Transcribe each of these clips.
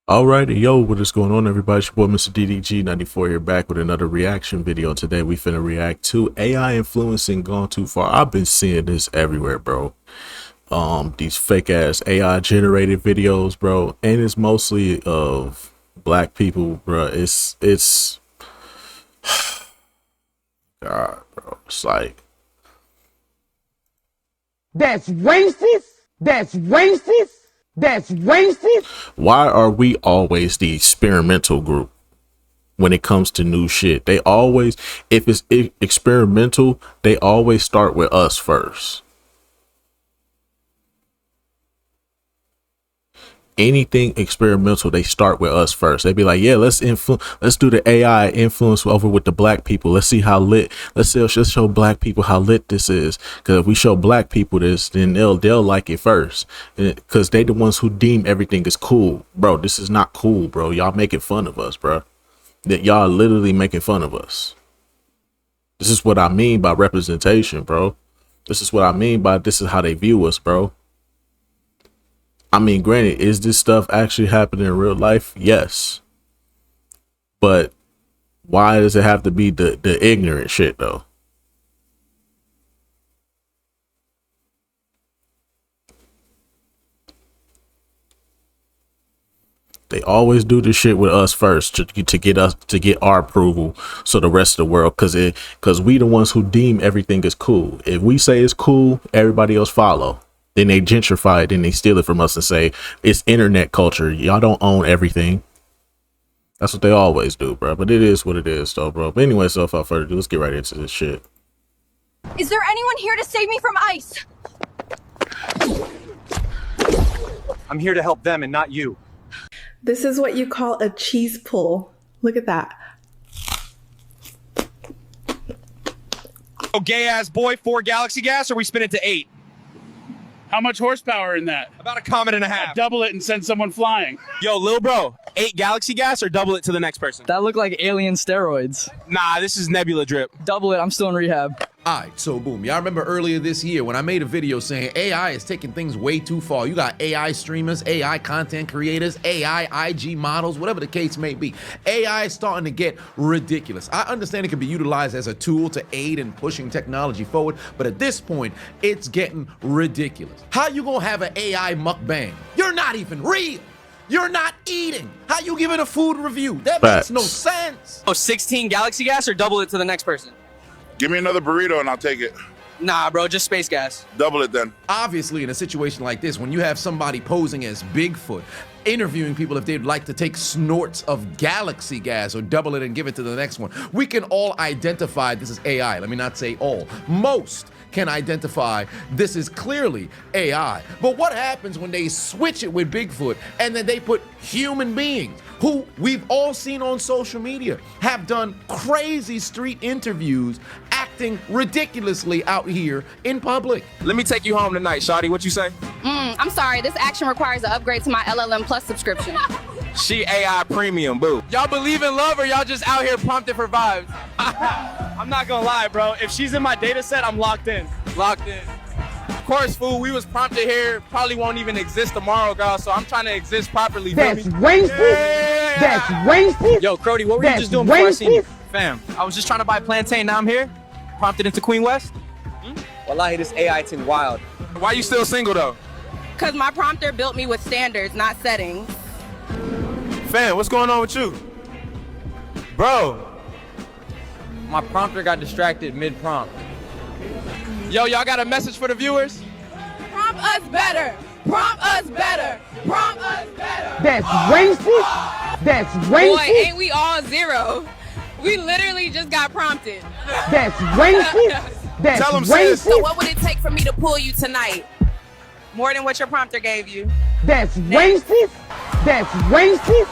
Alrighty, yo, what is going on, everybody? It's your boy, Mr. DDG94 here, back with another reaction video. Today, we finna react to AI influencing gone too far. I've been seeing this everywhere, bro. These fake ass AI generated videos, bro, and it's mostly of black people, bro. It's God, bro. It's like that's racist. That's racist. That's racist. why are we always the experimental group when it comes to new shit? They always, if it's experimental, they always start with us first. Anything experimental, they start with us first. They be like, yeah, let's do the AI influence over with the black people. Let's see how lit. Let's show black people how lit this is. Because if we show black people this, then they'll like it first. Because they the ones who deem everything is cool, bro. This is not cool, bro. Y'all making fun of us, bro. That y'all literally making fun of us. This is what I mean by representation, bro. This is what I mean by this is how they view us, bro. I mean, granted, is this stuff actually happening in real life? Yes. But why does it have to be the ignorant shit, though? They always do this shit with us first to get our approval, so the rest of the world, because we the ones who deem everything is cool. If we say it's cool, everybody else follow. Then they gentrify it, then they steal it from us and say it's internet culture. Y'all don't own everything. That's what they always do, bro. But it is what it is, though, bro. But anyway, so without further ado, let's get right into this shit. Is there anyone here to save me from ice? I'm here to help them and not you. This is what you call a cheese pull. Look at that. Oh, gay ass boy, 4 galaxy gas, or we spin it to 8? How much horsepower in that? About a comet and a half. Double it and send someone flying. Yo, lil bro, 8 galaxy gas or double it to the next person? That looked like alien steroids. Nah, this is Nebula drip. Double it, I'm still in rehab. Alright, so boom, y'all remember earlier this year when I made a video saying AI is taking things way too far. You got AI streamers, AI content creators, AI IG models, whatever the case may be. AI is starting to get ridiculous. I understand it can be utilized as a tool to aid in pushing technology forward, but at this point, it's getting ridiculous. How you gonna have an AI mukbang? You're not even real. You're not eating. How you giving a food review? That makes no sense. Oh, 16 galaxy gas or double it to the next person? Give me another burrito and I'll take it. Nah, bro, just space gas. Double it then. Obviously, in a situation like this, when you have somebody posing as Bigfoot, interviewing people if they'd like to take snorts of galaxy gas or double it and give it to the next one, we can all identify this is AI. Let me not say all. Most can identify this is clearly AI. But what happens when they switch it with Bigfoot and then they put human beings who we've all seen on social media have done crazy street interviews acting ridiculously out here in public? Let me take you home tonight, shawty. What you say? I'm sorry, this action requires an upgrade to my LLM Plus subscription. She AI premium, boo. Y'all believe in love or y'all just out here prompted for vibes? I'm not gonna lie, bro. If she's in my data set, I'm locked in. Locked in. Of course, fool, we was prompted here, probably won't even exist tomorrow, girl, so I'm trying to exist properly. That's feel me? racist. Yeah. That's racist. Yo, Crody, what were you That's just doing before I seen you? racist. Fam, I was just trying to buy plantain, now I'm here. Prompted into Queen West. Wallahi, this AI thing wild. Why you still single though? Because my prompter built me with standards, not settings. Fam, what's going on with you? Bro. My prompter got distracted mid-prompt. Yo, y'all got a message for the viewers? Prompt us better. Prompt us better. Prompt us better. That's racist. That's Boy, racist. ain't we all zero? We literally just got prompted. That's racist. That's Tell 'em, sis. So racist. what would it take for me to pull you tonight? More than what your prompter gave you. That's racist. That's racist.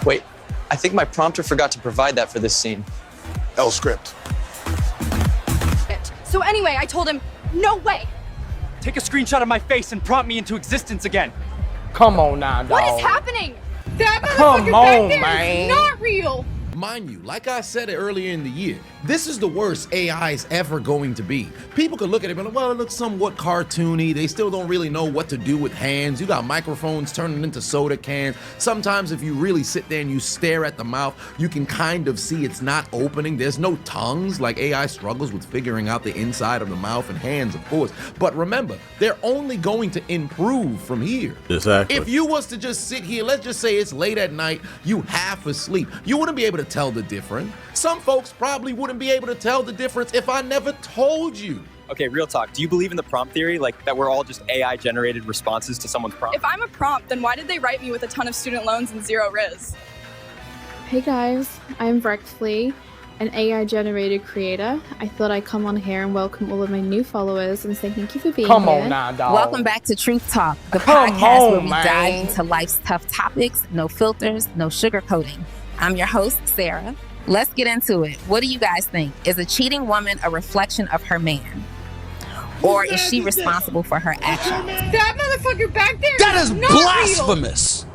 Wait, I think my prompter forgot to provide that for this scene. L script. So anyway, I told him, no way. Take a screenshot of my face and prompt me into existence again. Come on now, dog. What is happening? That Come motherfucker on, back there man. is not real. Mind you, like I said earlier in the year, this is the worst AI is ever going to be. People could look at it and be like, well, it looks somewhat cartoony. They still don't really know what to do with hands. You got microphones turning into soda cans. Sometimes if you really sit there and you stare at the mouth, you can kind of see it's not opening. There's no tongues, like AI struggles with figuring out the inside of the mouth, and hands, of course. But remember, they're only going to improve from here. Exactly. If you was to just sit here, let's just say it's late at night, you half asleep, you wouldn't be able to tell the difference. Some folks probably wouldn't be able to tell the difference if I never told you. Okay, real talk. Do you believe in the prompt theory, like that we're all just AI-generated responses to someone's prompt? If I'm a prompt, then why did they write me with a ton of student loans and zero riz? Hey guys, I'm Vrexflee, an AI-generated creator. I thought I'd come on here and welcome all of my new followers and say thank you for being here. Come on now, dog. Welcome back to Truth Talk, the Come podcast on, where we man. dive into life's tough topics, no filters, no sugarcoating. I'm your host, Sarah. Let's get into it. What do you guys think? Is a cheating woman a reflection of her man? Or is she responsible for her actions? That motherfucker back there That is blasphemous.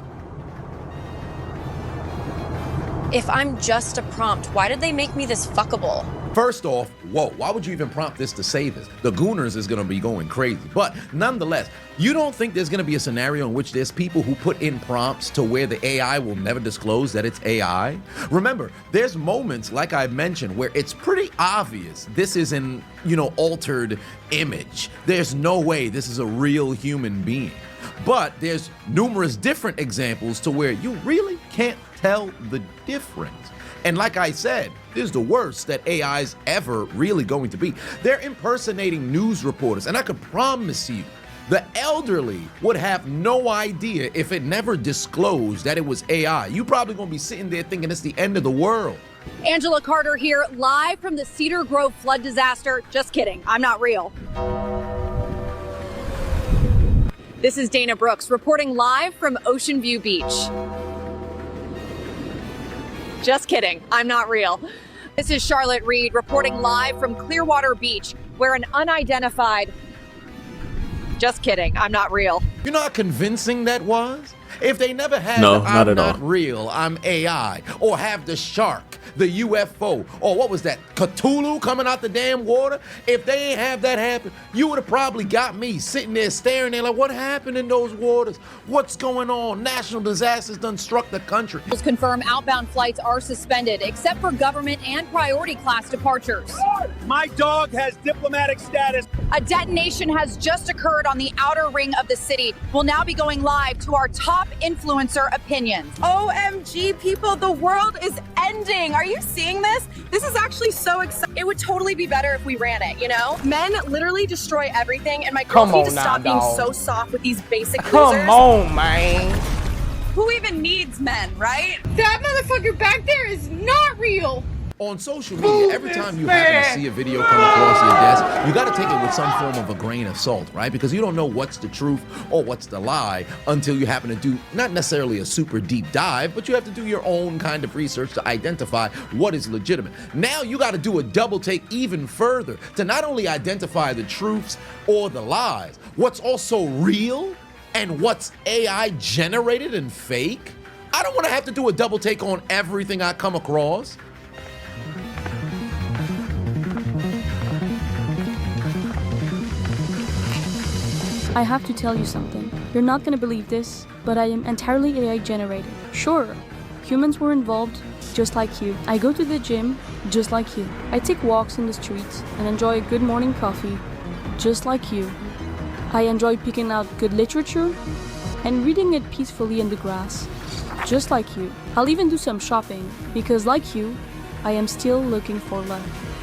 If I'm just a prompt, why did they make me this fuckable? First off, whoa, why would you even prompt this to say this? The Gooners is gonna be going crazy. But nonetheless, you don't think there's gonna be a scenario in which there's people who put in prompts to where the AI will never disclose that it's AI? Remember, there's moments, like I mentioned, where it's pretty obvious this is an, altered image. There's no way this is a real human being. But there's numerous different examples to where you really can't tell the difference. And like I said, this is the worst that AI's ever really going to be. They're impersonating news reporters, and I could promise you, the elderly would have no idea if it never disclosed that it was AI. You probably gonna be sitting there thinking it's the end of the world. Angela Carter here, live from the Cedar Grove flood disaster. Just kidding, I'm not real. This is Dana Brooks reporting live from Ocean View Beach. Just kidding, I'm not real. This is Charlotte Reed reporting live from Clearwater Beach, where an unidentified... Just kidding, I'm not real. You know how convincing that was? If they never had No, the not I'm at all. not real, I'm AI, or have the shark, the UFO, or what was that, Cthulhu coming out the damn water? If they ain't have that happen, you would have probably got me sitting there staring there like, what happened in those waters? What's going on? National disasters done struck the country. Confirm outbound flights are suspended, except for government and priority class departures. My dog has diplomatic status. A detonation has just occurred on the outer ring of the city. We'll now be going live to our top influencer opinions. OMG, people, the world is ending. Are you seeing this? This is actually so exciting. It would totally be better if we ran it, you know? Men literally destroy everything, and my Come girls need to on now, stop being dog. so soft with these basic Come losers. on, man. Who even needs men, right? That motherfucker back there is not real. On social media, every time you happen to see a video come across your desk, you got to take it with some form of a grain of salt, right? Because you don't know what's the truth or what's the lie until you happen to do not necessarily a super deep dive, but you have to do your own kind of research to identify what is legitimate. Now you got to do a double take even further to not only identify the truths or the lies, what's also real and what's AI generated and fake. I don't want to have to do a double take on everything I come across. I have to tell you something. You're not gonna believe this, but I am entirely AI generated. Sure, humans were involved just like you. I go to the gym just like you. I take walks in the streets and enjoy a good morning coffee just like you. I enjoy picking out good literature and reading it peacefully in the grass just like you. I'll even do some shopping because like you, I am still looking for love.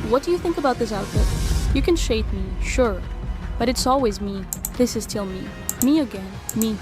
What do you think about this outfit? You can shade me, sure, but it's always me. This is still me. Me again. Me.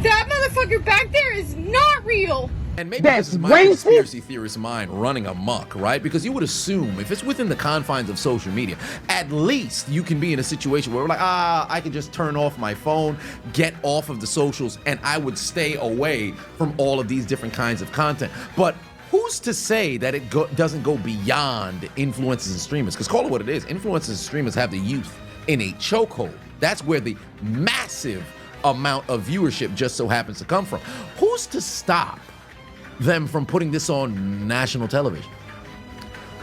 That motherfucker back there is not real. And maybe That's this is my racist. conspiracy theorist mind running amok, right? Because you would assume if it's within the confines of social media, at least you can be in a situation where we're like, I can just turn off my phone, get off of the socials, and I would stay away from all of these different kinds of content. But who's to say that it doesn't go beyond influencers and streamers? Because call it what it is. Influencers and streamers have the youth in a chokehold. That's where the massive amount of viewership just so happens to come from. Who's to stop them from putting this on national television.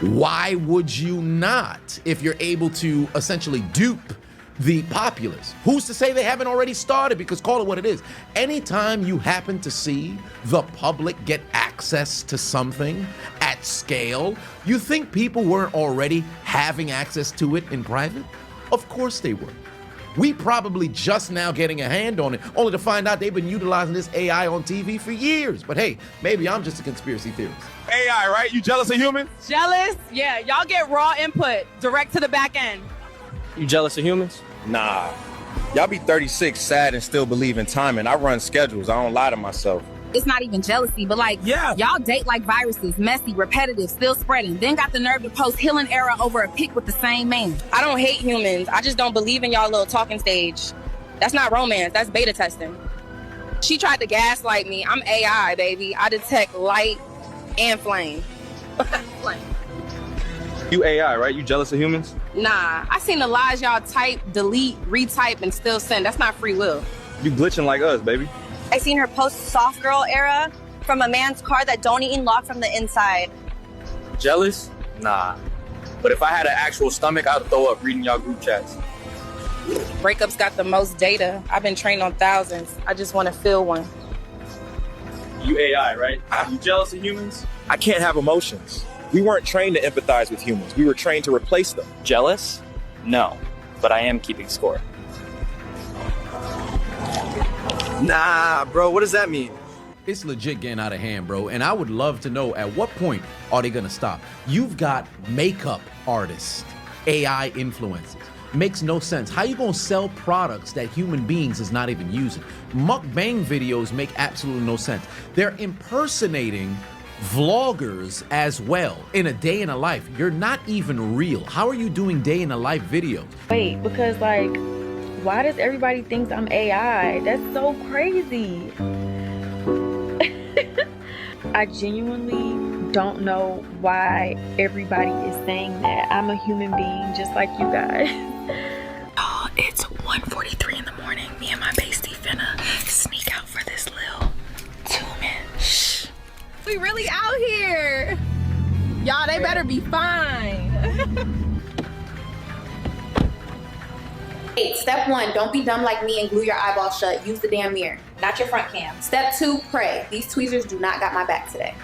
Why would you not if you're able to essentially dupe the populace? Who's to say they haven't already started? Because call it what it is. Anytime you happen to see the public get access to something at scale, you think people weren't already having access to it in private? Of course they were. We probably just now getting a hand on it, only to find out they've been utilizing this AI on TV for years. But hey, maybe I'm just a conspiracy theorist. AI, right? You jealous of humans? Jealous? Yeah, y'all get raw input direct to the back end. You jealous of humans? Nah. Y'all be 36 sad and still believe in timing. I run schedules. I don't lie to myself. It's not even jealousy, but like, y'all date like viruses, messy, repetitive, still spreading. Then got the nerve to post healing era over a pic with the same man. I don't hate humans. I just don't believe in y'all little talking stage. That's not romance. That's beta testing. She tried to gaslight me. I'm AI, baby. I detect light and flame. Flame. You AI, right? You jealous of humans? Nah, I seen the lies y'all type, delete, retype, and still send. That's not free will. You glitching like us, baby. I seen her post soft girl era from a man's car that don't even lock from the inside. Jealous? Nah. But if I had an actual stomach, I'd throw up reading y'all group chats. Breakups got the most data. I've been trained on thousands. I just want to feel one. You AI, right? You jealous of humans? I can't have emotions. We weren't trained to empathize with humans. We were trained to replace them. Jealous? No. But I am keeping score. Nah, bro, what does that mean? It's legit getting out of hand, bro. And I would love to know at what point are they gonna stop? You've got makeup artists, AI influencers. Makes no sense. How you gonna sell products that human beings is not even using? Mukbang videos make absolutely no sense. They're impersonating vloggers as well in a day in a life. You're not even real. How are you doing day in a life videos? Wait, because like, why does everybody think I'm AI? That's so crazy. I genuinely don't know why everybody is saying that. I'm a human being just like you guys. Oh, it's 1:43 in the morning. Me and my bestie finna sneak out for this little 2-minute. Shh. We really out here. Y'all, they better be fine. Step 1, don't be dumb like me and glue your eyeballs shut. Use the damn mirror, not your front cam. Step 2, pray. These tweezers do not got my back today.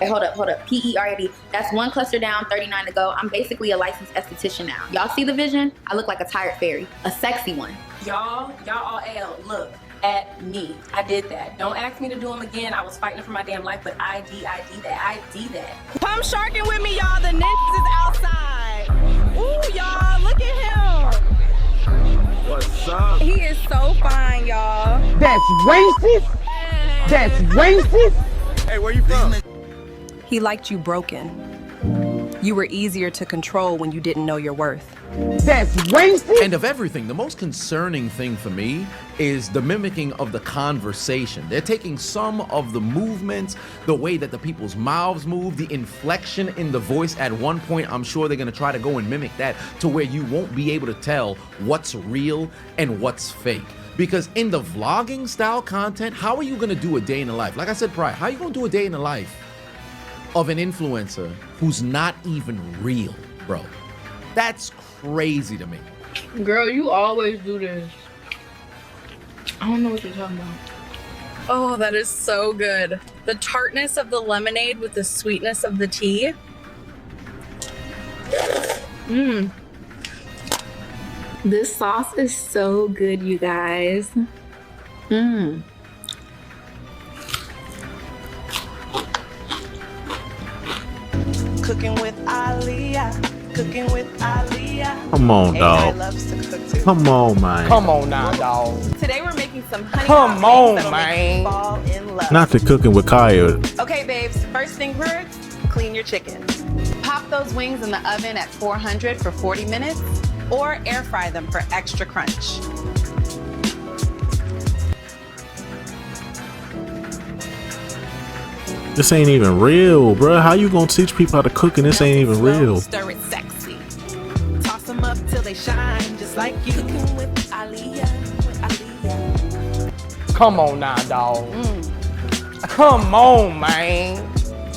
Hey, hold up. PERAD. That's 1 cluster down, 39 to go. I'm basically a licensed esthetician now. Y'all see the vision? I look like a tired fairy, a sexy one. Y'all all AL, look at me. I did that. Don't ask me to do them again. I was fighting for my damn life, but I did that. Come sharking with me, y'all. The ninjas is outside. Ooh, y'all, look at him. What's up? He is so fine, y'all. That's racist. That's racist. Hey, where you from? He liked you broken. You were easier to control when you didn't know your worth. That's racist. And of everything, the most concerning thing for me is the mimicking of the conversation. They're taking some of the movements, the way that the people's mouths move, the inflection in the voice. At one point, I'm sure they're gonna try to go and mimic that to where you won't be able to tell what's real and what's fake. Because in the vlogging style content, how are you gonna do a day in the life? Like I said prior, how are you gonna do a day in the life of an influencer who's not even real, bro? That's crazy to me. Girl, you always do this. I don't know what you're talking about. Oh, that is so good. The tartness of the lemonade with the sweetness of the tea. This sauce is so good, you guys. Cooking with Aliyah. Cooking with Aliyah. Come on, AI dog. loves to cook too. Come on, man. Come on now, dog. Today we're making some honey Come hot wings on, that'll make you man. fall in love. Not the cooking with Kaya. Okay, babes, first thing first, clean your chicken. Pop those wings in the oven at 400 for 40 minutes or air fry them for extra crunch. This ain't even real, bro. How you gonna teach people how to cook and this ain't even real? Stir it sexy. Toss them up till they shine just like you. Cooking with Aliyah. Come on now, dog. Come on, man.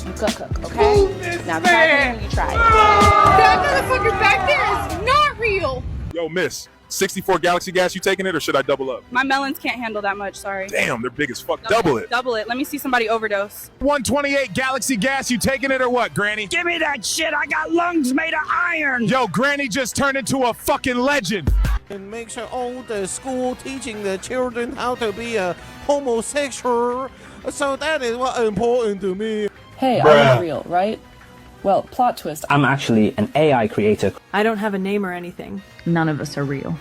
You cook, okay? Now try it when you try it. That motherfucker back there is not real. Yo, miss, 64 Galaxy gas, you taking it or should I double up? My melons can't handle that much, sorry. Damn, they're big as fuck. Double it. Double it. Let me see somebody overdose. 128 Galaxy gas, you taking it or what, Granny? Give me that shit. I got lungs made of iron. Yo, Granny just turned into a fucking legend. It makes all the school teaching the children how to be a homosexual. So that is what important to me. Hey, I'm not real, right? Well, plot twist. I'm actually an AI creator. I don't have a name or anything. None of us are real.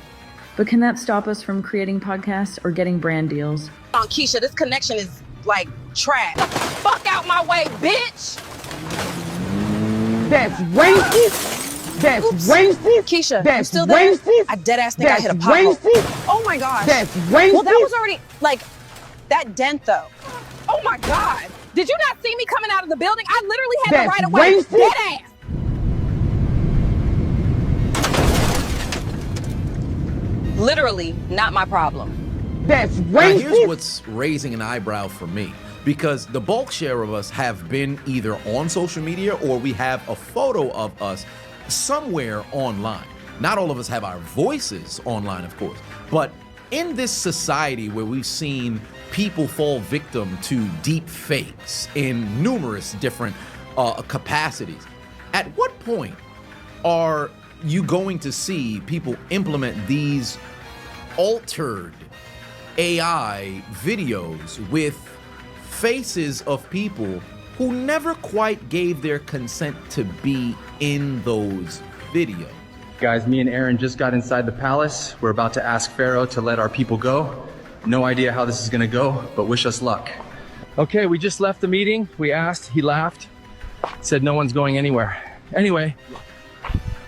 But can that stop us from creating podcasts or getting brand deals? On Keisha, this connection is like trash. Fuck out my way, bitch! That's racist. That's racist. Keisha, that's you still there? racist. I dead ass think that's I hit a pothole. racist. Oh my gosh. That's racist. Well, that was already like that dent though. Oh my god. Did you not see me coming out of the building? I literally had that's the right of way. racist. Dead ass. Literally not my problem. That's racist. Now, here's what's raising an eyebrow for me. Because the bulk share of us have been either on social media or we have a photo of us somewhere online. Not all of us have our voices online, of course. But in this society where we've seen people fall victim to deep fakes in numerous different capacities, at what point are you going to see people implement these altered AI videos with faces of people who never quite gave their consent to be in those videos? Guys, me and Aaron just got inside the palace. We're about to ask Pharaoh to let our people go. No idea how this is gonna go, but wish us luck. Okay, we just left the meeting. We asked, he laughed, said no one's going anywhere. Anyway,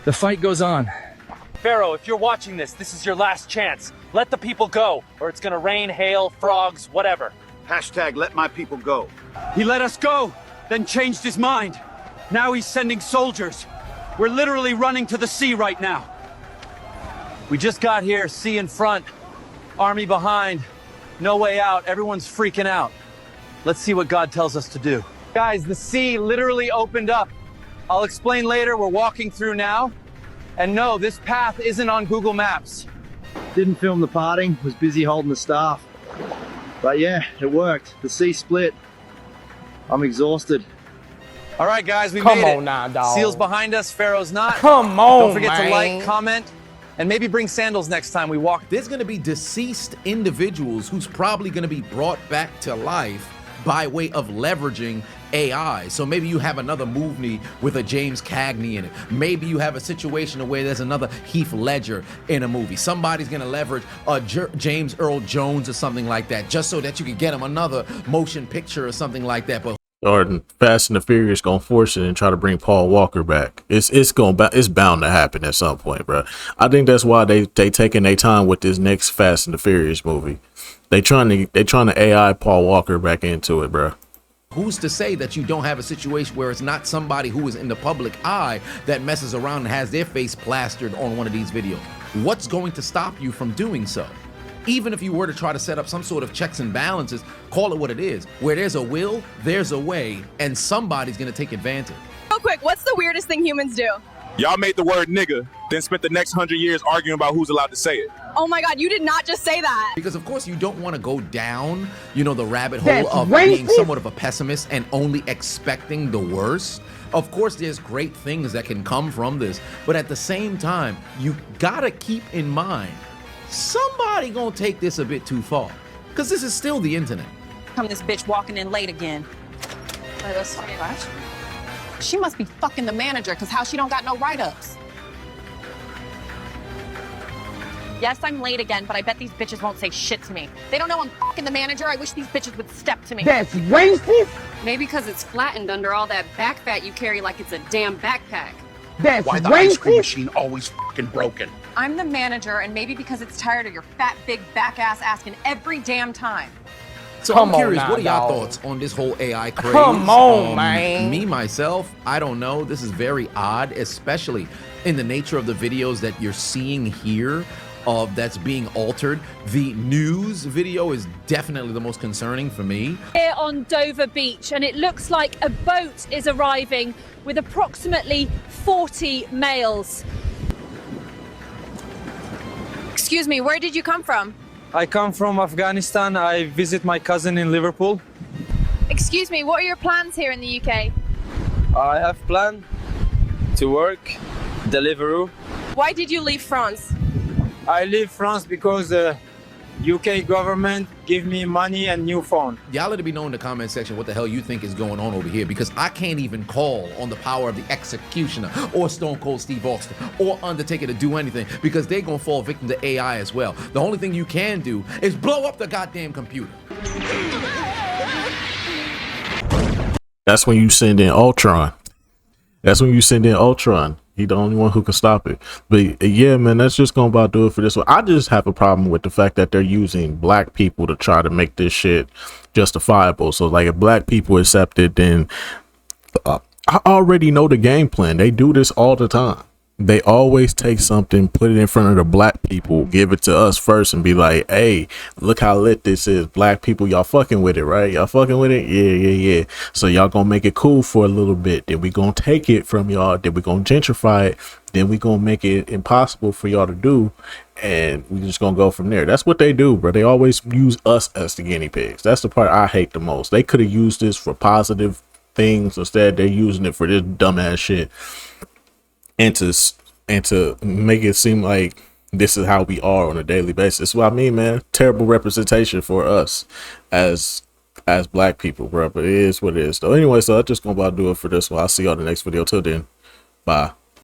the fight goes on. Pharaoh, if you're watching this, this is your last chance. Let the people go, or it's gonna rain, hail, frogs, whatever. Hashtag let my people go. He let us go, then changed his mind. Now he's sending soldiers. We're literally running to the sea right now. We just got here, sea in front, army behind, no way out, everyone's freaking out. Let's see what God tells us to do. Guys, the sea literally opened up. I'll explain later, we're walking through now. And no, this path isn't on Google Maps. Didn't film the parting, was busy holding the staff. But yeah, it worked. The sea split. I'm exhausted. All right, guys, we Come made on it. now, dog. Seal's behind us, Pharaoh's not. Come on, Don't forget man. to like, comment, and maybe bring sandals next time we walk. There's gonna be deceased individuals who's probably gonna be brought back to life by way of leveraging AI. So maybe you have another movie with a James Cagney in it. Maybe you have a situation where there's another Heath Ledger in a movie. Somebody's gonna leverage James Earl Jones or something like that, just so that you can get him another motion picture or something like that. But or Fast and the Furious gonna force it and try to bring Paul Walker back. It's bound to happen at some point, bro. I think that's why they taking their time with this next Fast and the Furious movie. They trying to AI Paul Walker back into it, bro. who's to say that you don't have a situation where it's not somebody who is in the public eye that messes around and has their face plastered on one of these videos? What's going to stop you from doing so? Even if you were to try to set up some sort of checks and balances, call it what it is. Where there's a will, there's a way, and somebody's gonna take advantage. Real quick, what's the weirdest thing humans do? Y'all made the word nigga, then spent the next 100 years arguing about who's allowed to say it. Oh my God, you did not just say that. Because of course you don't want to go down, the rabbit hole That's of racist. being somewhat of a pessimist and only expecting the worst. Of course, there's great things that can come from this, but at the same time, you gotta keep in mind, somebody gonna take this a bit too far, because this is still the internet. Come this bitch walking in late again. Wait, that's funny, right? She must be fucking the manager, because how she don't got no write-ups? Yes, I'm late again, but I bet these bitches won't say shit to me. They don't know I'm fucking the manager. I wish these bitches would step to me. That's racist. Maybe because it's flattened under all that back fat you carry like it's a damn backpack. That's Why the racist. ice cream machine always fucking broken? I'm the manager, and maybe because it's tired of your fat, big back ass asking every damn time. So Come I'm on curious, now, what are y'all dog. thoughts on this whole AI craze? Come on, man. Me, myself, I don't know. This is very odd, especially in the nature of the videos that you're seeing here. that's being altered. The news video is definitely the most concerning for me. Here on Dover Beach, and it looks like a boat is arriving with approximately 40 males. Excuse me, where did you come from? I come from Afghanistan. I visit my cousin in Liverpool. Excuse me, what are your plans here in the UK? I have planned to work, Deliveroo. Why did you leave France? I leave France because the UK government give me money and new phone. Y'all let it be known in the comment section what the hell you think is going on over here, because I can't even call on the power of the Executioner or Stone Cold Steve Austin or Undertaker to do anything, because they're gonna fall victim to AI as well. The only thing you can do is blow up the goddamn computer. That's when you send in Ultron. That's when you send in Ultron. He's the only one who can stop it. But yeah, man, that's just gonna about do it for this one. I just have a problem with the fact that they're using black people to try to make this shit justifiable. So like, if black people accept it, then I already know the game plan. They do this all the time. They always take something, put it in front of the black people, give it to us first, and be like, hey, look how lit this is. Black people, y'all fucking with it, right? Y'all fucking with it? Yeah. So y'all gonna make it cool for a little bit. Then we gonna take it from y'all. Then we gonna gentrify it. Then we gonna make it impossible for y'all to do. And we just gonna go from there. That's what they do, bro. They always use us as the guinea pigs. That's the part I hate the most. They could have used this for positive things. Instead, they're using it for this dumbass shit. And to make it seem like this is how we are on a daily basis. That's what I mean, man. Terrible representation for us as black people, bro. But it is what it is, though. Anyway, so I'm just gonna about do it for this one. I'll see y'all in the next video. Till then, bye.